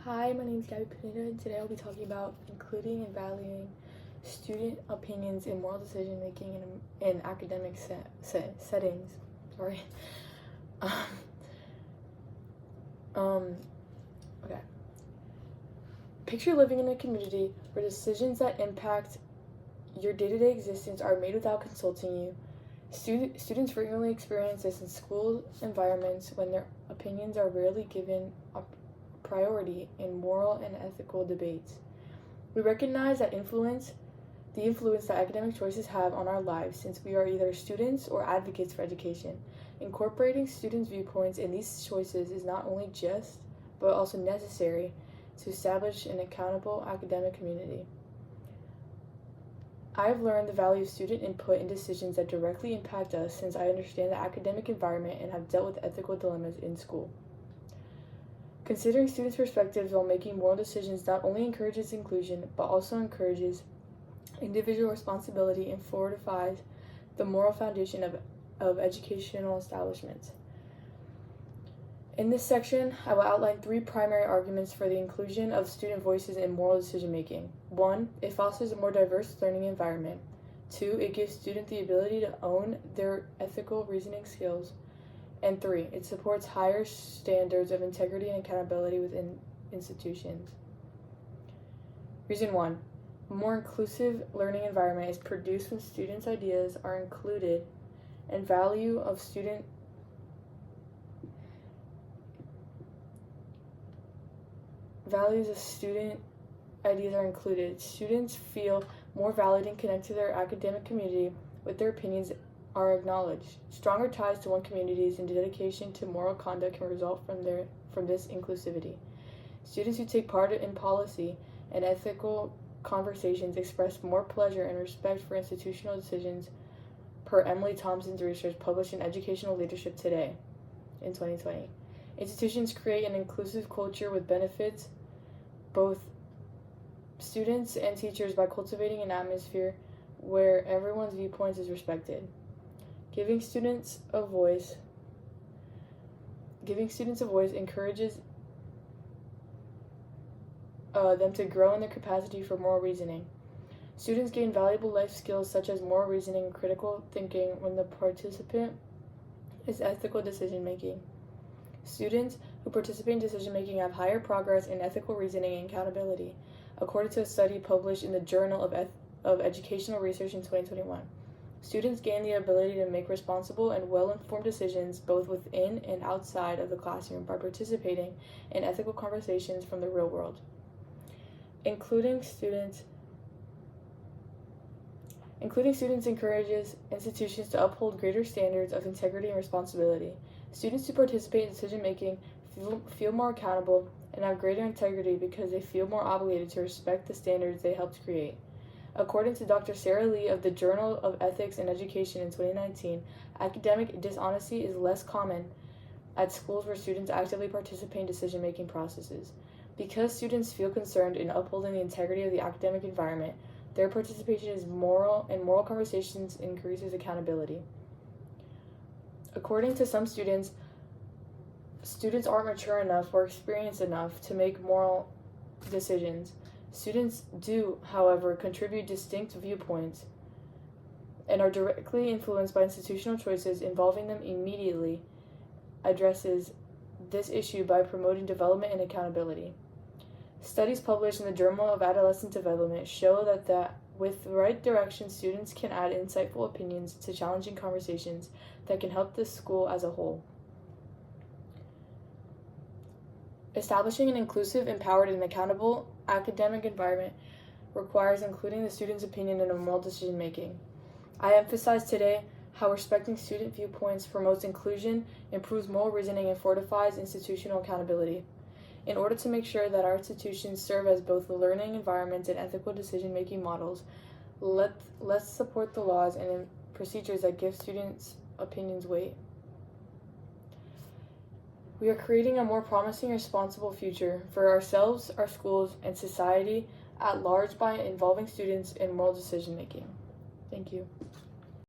Hi, my name is Gabby Pineda, and today I'll be talking about including and valuing student opinions in moral decision making in academic settings. Sorry. Okay. Picture living in a community where decisions that impact your day-to-day existence are made without consulting you. Students frequently experience this in school environments when their opinions are rarely given priority in moral and ethical debates. We recognize the influence that academic choices have on our lives, since we are either students or advocates for education. Incorporating students' viewpoints in these choices is not only just, but also necessary to establish an accountable academic community. I have learned the value of student input in decisions that directly impact us, since I understand the academic environment and have dealt with ethical dilemmas in school. Considering students' perspectives while making moral decisions not only encourages inclusion, but also encourages individual responsibility and fortifies the moral foundation of educational establishments. In this section, I will outline 3 primary arguments for the inclusion of student voices in moral decision making. 1. It fosters a more diverse learning environment. 2. It gives students the ability to own their ethical reasoning skills. And 3, it supports higher standards of integrity and accountability within institutions. Reason 1, a more inclusive learning environment is produced when students' ideas are included and values of student ideas are included. Students feel more valued and connected to their academic community with their opinions are acknowledged. Stronger ties to one communities and dedication to moral conduct can result from this inclusivity. Students who take part in policy and ethical conversations express more pleasure and respect for institutional decisions, per Emily Thompson's research published in Educational Leadership Today in 2020. Institutions create an inclusive culture with benefits both students and teachers by cultivating an atmosphere where everyone's viewpoints is respected. Giving students a voice encourages them to grow in their capacity for moral reasoning. Students gain valuable life skills such as moral reasoning and critical thinking when the participant is ethical decision making. Students who participate in decision making have higher progress in ethical reasoning and accountability, according to a study published in the Journal of Educational Research in 2021. Students gain the ability to make responsible and well-informed decisions both within and outside of the classroom by participating in ethical conversations from the real world. Including students encourages institutions to uphold greater standards of integrity and responsibility. Students who participate in decision-making feel more accountable and have greater integrity because they feel more obligated to respect the standards they helped create. According to Dr. Sarah Lee of the Journal of Ethics in Education in 2019, academic dishonesty is less common at schools where students actively participate in decision-making processes. Because students feel concerned in upholding the integrity of the academic environment, their participation in moral conversations increases accountability. According to some students aren't mature enough or experienced enough to make moral decisions. Students do, however, contribute distinct viewpoints and are directly influenced by institutional choices. Involving them immediately addresses this issue by promoting development and accountability. Studies published in the Journal of Adolescent Development show that with the right direction, students can add insightful opinions to challenging conversations that can help the school as a whole. Establishing an inclusive, empowered, and accountable academic environment requires including the student's opinion in moral decision making. I emphasize today how respecting student viewpoints promotes inclusion, improves moral reasoning, and fortifies institutional accountability. In order to make sure that our institutions serve as both learning environments and ethical decision-making models, let's support the laws and procedures that give students' opinions weight. We are creating a more promising, responsible future for ourselves, our schools, and society at large by involving students in moral decision-making. Thank you.